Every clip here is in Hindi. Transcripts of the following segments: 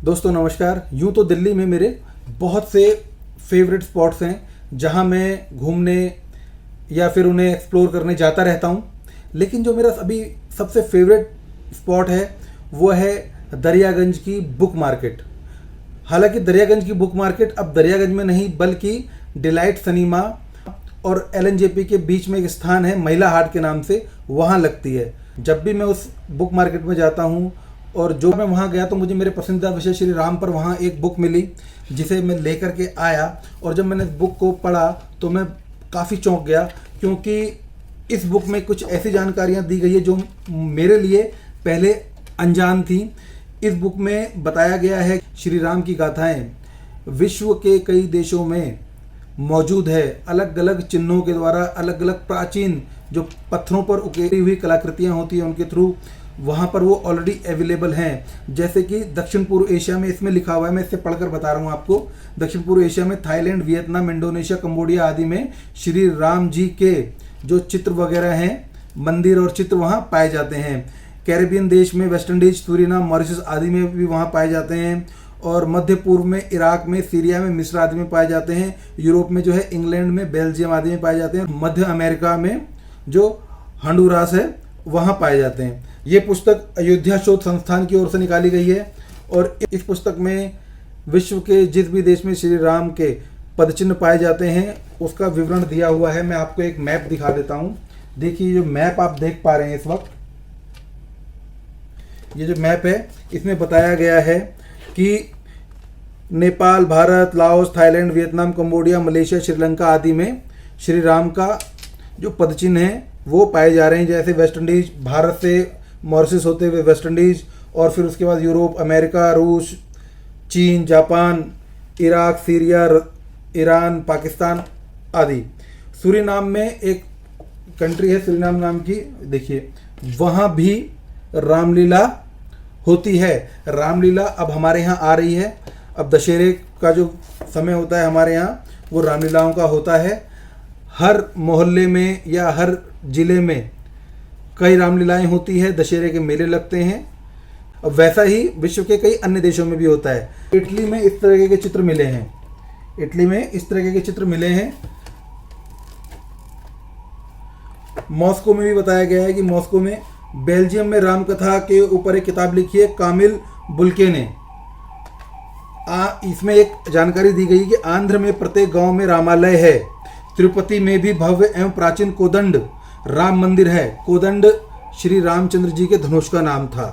दोस्तों नमस्कार। यूँ तो दिल्ली में मेरे बहुत से फेवरेट स्पॉट्स हैं जहाँ मैं घूमने या फिर उन्हें एक्सप्लोर करने जाता रहता हूँ, लेकिन जो मेरा अभी सबसे फेवरेट स्पॉट है वो है दरियागंज की बुक मार्केट। हालांकि दरियागंज की बुक मार्केट अब दरियागंज में नहीं बल्कि डिलाइट सिनेमा और एलएनजेपी के बीच में एक स्थान है महिला हाट के नाम से, वहाँ लगती है। जब भी मैं उस बुक मार्केट में जाता हूँ और जो मैं वहाँ गया तो मुझे मेरे पसंदीदा विषय श्री राम पर वहाँ एक बुक मिली जिसे मैं लेकर के आया, और जब मैंने इस बुक को पढ़ा तो मैं काफ़ी चौंक गया, क्योंकि इस बुक में कुछ ऐसी जानकारियाँ दी गई है जो मेरे लिए पहले अनजान थी। इस बुक में बताया गया है श्री राम की गाथाएँ विश्व के कई देशों में मौजूद है। अलग अलग चिन्हों के द्वारा अलग अलग प्राचीन जो पत्थरों पर उकेरी हुई कलाकृतियाँ होती हैं उनके थ्रू वहाँ पर वो ऑलरेडी अवेलेबल हैं। जैसे कि दक्षिण पूर्व एशिया में इसमें लिखा हुआ है, मैं इससे पढ़कर बता रहा हूँ आपको। दक्षिण पूर्व एशिया में थाईलैंड, वियतनाम, इंडोनेशिया, कंबोडिया आदि में श्री राम जी के जो चित्र वगैरह हैं, मंदिर और चित्र वहाँ पाए जाते हैं। कैरेबियन देश में वेस्ट इंडीज, सूरीनाम, मॉरिशस आदि में भी वहाँ पाए जाते हैं। और मध्य पूर्व में इराक में, सीरिया में, मिस्र आदि में पाए जाते हैं। यूरोप में जो है इंग्लैंड में, बेल्जियम आदि में पाए जाते हैं। मध्य अमेरिका में जो हंडुरास है वहाँ पाए जाते हैं। ये पुस्तक अयोध्या शोध संस्थान की ओर से निकाली गई है और इस पुस्तक में विश्व के जिस भी देश में श्री राम के पदचिन्ह पाए जाते हैं उसका विवरण दिया हुआ है। मैं आपको एक मैप दिखा देता हूँ। देखिए, जो मैप आप देख पा रहे हैं इस वक्त, ये जो मैप है इसमें बताया गया है कि Nepal, Bharat, Laos, Thailand, Vietnam, Cambodia, Malaysia, Sri Lanka आदि में श्री राम का जो पदचिन्ह है वो पाए जा रहे हैं। जैसे वेस्ट इंडीज, भारत से मॉरिशस होते हुए वेस्ट इंडीज, और फिर उसके बाद यूरोप, अमेरिका, रूस, चीन, Japan, Iraq, Syria, Iran, Pakistan आदि। सूरीनाम में एक कंट्री है सूरीनाम नाम की, देखिए वहाँ भी रामलीला होती है। रामलीला अब हमारे यहाँ आ रही है। अब दशहरे का जो समय होता है हमारे यहाँ वो रामलीलाओं का होता है। हर मोहल्ले में या हर ज़िले में कई रामलीलाएं होती है, दशहरे के मेले लगते हैं। अब वैसा ही विश्व के कई अन्य देशों में भी होता है। इटली में इस तरह के चित्र मिले हैं, इटली में इस तरह के चित्र मिले हैं। मॉस्को में भी बताया गया है कि मॉस्को में, बेल्जियम में रामकथा के ऊपर एक किताब लिखी है कामिल बुल्के ने। इसमें एक जानकारी दी गई कि आंध्र में प्रत्येक गांव में रामालय है। तिरुपति में भी भव्य एवं प्राचीन कोदंड राम मंदिर है। कोदंड श्री रामचंद्र जी के धनुष का नाम था।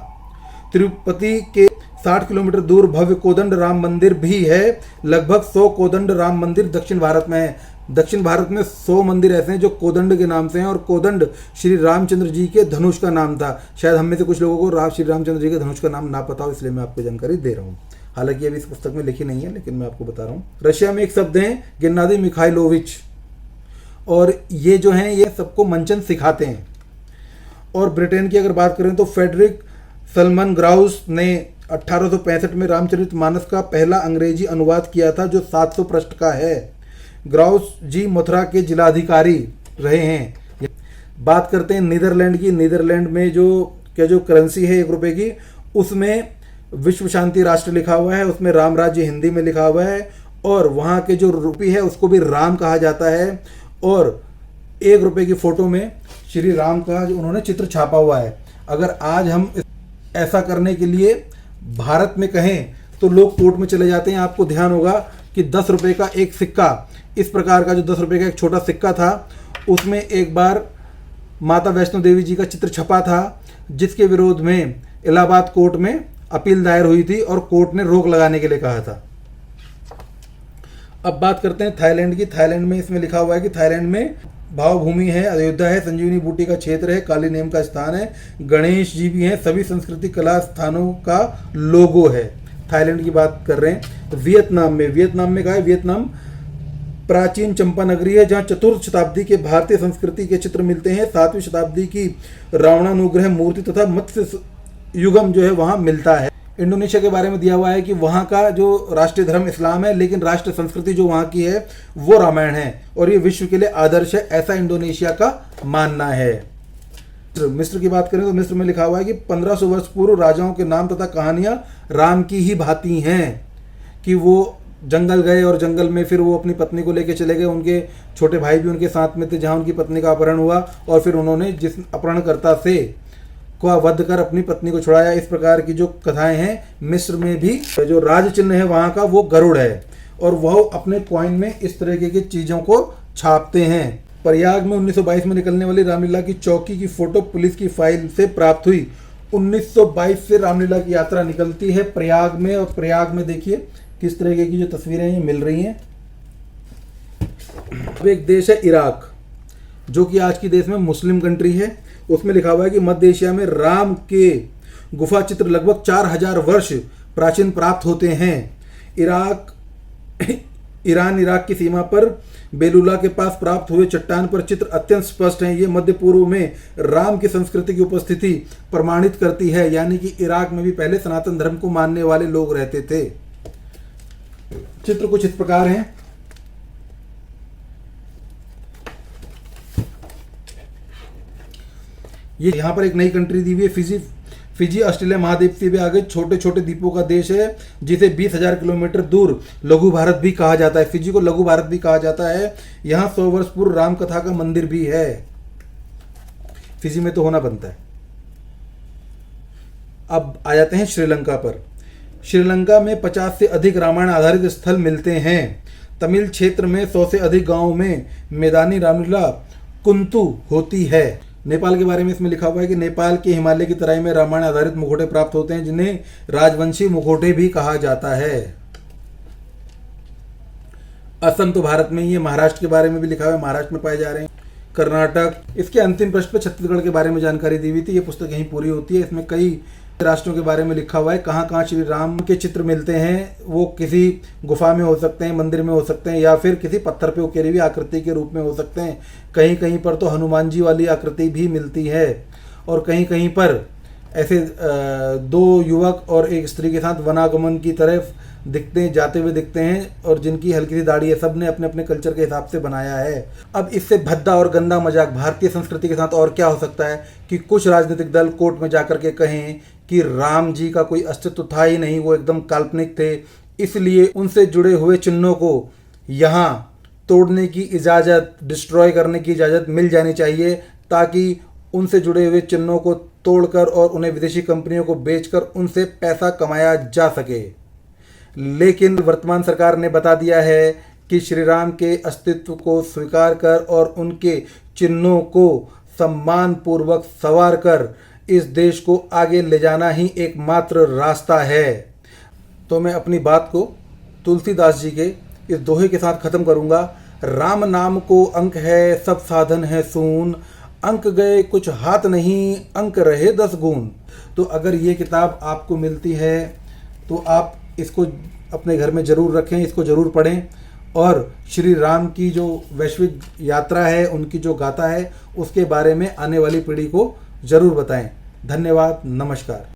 तिरुपति के 60 किलोमीटर दूर भव्य कोदंड राम मंदिर भी है। लगभग 100 कोदंड राम मंदिर दक्षिण भारत में है। दक्षिण भारत में 100 मंदिर ऐसे हैं जो कोदंड के नाम से हैं, और कोदंड श्री रामचंद्र जी के धनुष का नाम था। शायद हम में से कुछ लोगों को श्री रामचंद्र जी के धनुष का नाम ना पता हो, इसलिए मैं आपको जानकारी दे रहा हूँ। हालांकि अभी इस पुस्तक में लिखी नहीं है, लेकिन मैं आपको बता रहा हूँ। रशिया में एक शब्द है गेन्नादी मिखाइलोविच, और ये जो हैं ये सबको मंचन सिखाते हैं। और ब्रिटेन की अगर बात करें तो फ्रेडरिक सलमन ग्राउस ने 1865 में रामचरितमानस का पहला अंग्रेजी अनुवाद किया था, जो 700 पृष्ठ का है। ग्राउस जी मथुरा के जिलाधिकारी रहे हैं। बात करते हैं नीदरलैंड की। नीदरलैंड में जो करेंसी है 1 रुपये की, उसमें विश्व शांति राष्ट्र लिखा हुआ है, उसमें राम राज्य हिंदी में लिखा हुआ है, और वहाँ के जो रुपी है उसको भी राम कहा जाता है। और 1 रुपये की फ़ोटो में श्री राम का जो उन्होंने चित्र छापा हुआ है। अगर आज हम ऐसा करने के लिए भारत में कहें तो लोग कोर्ट में चले जाते हैं। आपको ध्यान होगा कि 10 रुपये का एक सिक्का, इस प्रकार का जो 10 रुपये का एक छोटा सिक्का था, उसमें एक बार माता वैष्णो देवी जी का चित्र छपा था, जिसके विरोध में इलाहाबाद कोर्ट में अपील दायर हुई थी और कोर्ट ने रोक लगाने के लिए कहा था। अब बात करते हैं थाईलैंड की। थाईलैंड में इसमें लिखा हुआ है कि थाईलैंड में भावभूमि है, अयोध्या है, संजीवनी बूटी का क्षेत्र है, काली नेम का स्थान है, गणेश जी भी हैं, सभी संस्कृति कला स्थानों का लोगो है। थाईलैंड की बात कर रहे हैं। वियतनाम में कहा है, वियतनाम प्राचीन चंपा नगरी है जहाँ 4th शताब्दी के भारतीय संस्कृति के चित्र मिलते हैं। 7वीं शताब्दी की रावणानुग्रह मूर्ति तथा मत्स्य युगम जो है वहाँ मिलता है। इंडोनेशिया के बारे में दिया हुआ है कि वहाँ का जो राष्ट्रीय धर्म इस्लाम है, लेकिन राष्ट्रीय संस्कृति जो वहाँ की है वो रामायण है, और ये विश्व के लिए आदर्श है, ऐसा इंडोनेशिया का मानना है। मिस्र की बात करें तो मिस्र में लिखा हुआ है कि 1500 वर्ष पूर्व राजाओं के नाम तथा कहानियां राम की ही भांति हैं, कि वो जंगल गए और जंगल में फिर वो अपनी पत्नी को लेके चले गए, उनके छोटे भाई भी उनके साथ में थे, जहाँ उनकी पत्नी का अपहरण हुआ और फिर उन्होंने जिस अपहरणकर्ता से को वध कर अपनी पत्नी को छुड़ाया। इस प्रकार की जो कथाएं हैं, मिस्र में भी जो राज चिन्ह है वहाँ का वो गरुड़ है, और वह अपने कॉइन में इस तरीके की चीज़ों को छापते हैं। प्रयाग में 1922 में निकलने वाली रामलीला की चौकी की फोटो पुलिस की फाइल से प्राप्त हुई। 1922 से रामलीला की यात्रा निकलती है प्रयाग में, और प्रयाग में देखिए किस तरीके की जो तस्वीरें ये मिल रही हैं। अब एक देश है इराक, जो कि आज की देश में मुस्लिम कंट्री है। उसमें लिखा हुआ है कि मध्य एशिया में राम के गुफा चित्र लगभग 4000 वर्ष प्राचीन प्राप्त होते हैं। ईरान इराक की सीमा पर बेलूला के पास प्राप्त हुए चट्टान पर चित्र अत्यंत स्पष्ट हैं। ये मध्य पूर्व में राम की संस्कृति की उपस्थिति प्रमाणित करती है, यानी कि इराक में भी पहले सनातन धर्म को मानने वाले लोग रहते थे। चित्र कुछ इस प्रकार हैं। ये यहाँ पर एक नई कंट्री दी हुई है, फिजी ऑस्ट्रेलिया महाद्वीप से भी आगे छोटे छोटे द्वीपों का देश है, जिसे 20,000 किलोमीटर दूर लघु भारत भी कहा जाता है। फिजी को लघु भारत भी कहा जाता है। यहाँ 100 वर्ष पूर्व राम कथा का मंदिर भी है। फिजी में तो होना बनता है। अब आ जाते हैं श्रीलंका पर। श्रीलंका में 50 से अधिक रामायण आधारित स्थल मिलते हैं। तमिल क्षेत्र में 100 से अधिक गांवों में मैदानी रामलीला कुंतु होती है। नेपाल के बारे में इसमें लिखा हुआ है कि नेपाल के हिमालय की तराई में रामायण आधारित मुखौटे प्राप्त होते हैं, जिन्हें राजवंशी मुखौटे भी कहा जाता है। असम तो भारत में ही है। महाराष्ट्र के बारे में भी लिखा हुआ है, महाराष्ट्र में पाए जा रहे हैं। कर्नाटक। इसके अंतिम पृष्ठ पर छत्तीसगढ़ के बारे में जानकारी दी हुई थी। ये पुस्तक यहीं पूरी होती है। इसमें कई राष्ट्रों के बारे में लिखा हुआ है, कहाँ कहाँ श्री राम के चित्र मिलते हैं। वो किसी गुफा में हो सकते हैं, मंदिर में हो सकते हैं, या फिर किसी पत्थर पे उकेरी हुई आकृति के रूप में हो सकते हैं। कहीं कहीं पर तो हनुमान जी वाली आकृति भी मिलती है, और कहीं कहीं पर ऐसे 2 युवक और एक स्त्री के साथ वनागमन की तरफ जाते हुए दिखते हैं, और जिनकी हल्की सी दाढ़ी है। सब ने अपने अपने कल्चर के हिसाब से बनाया है। अब इससे भद्दा और गंदा मजाक भारतीय संस्कृति के साथ और क्या हो सकता है कि कुछ राजनीतिक दल कोर्ट में जाकर के कहें कि राम जी का कोई अस्तित्व था ही नहीं, वो एकदम काल्पनिक थे, इसलिए उनसे जुड़े हुए चिन्हों को यहाँ तोड़ने की इजाज़त, डिस्ट्रॉय करने की इजाज़त मिल जानी चाहिए, ताकि उनसे जुड़े हुए चिन्हों को तोड़कर और उन्हें विदेशी कंपनियों को बेचकर उनसे पैसा कमाया जा सके। लेकिन वर्तमान सरकार ने बता दिया है कि श्री राम के अस्तित्व को स्वीकार कर और उनके चिन्हों को सम्मानपूर्वक संवार कर इस देश को आगे ले जाना ही एकमात्र रास्ता है। तो मैं अपनी बात को तुलसीदास जी के इस दोहे के साथ ख़त्म करूँगा। राम नाम को अंक है, सब साधन है सून, अंक गए कुछ हाथ नहीं, अंक रहे 10 गुण। तो अगर ये किताब आपको मिलती है तो आप इसको अपने घर में ज़रूर रखें, इसको ज़रूर पढ़ें, और श्री राम की जो वैश्विक यात्रा है, उनकी जो गाथा है, उसके बारे में आने वाली पीढ़ी को ज़रूर बताएं। धन्यवाद, नमस्कार।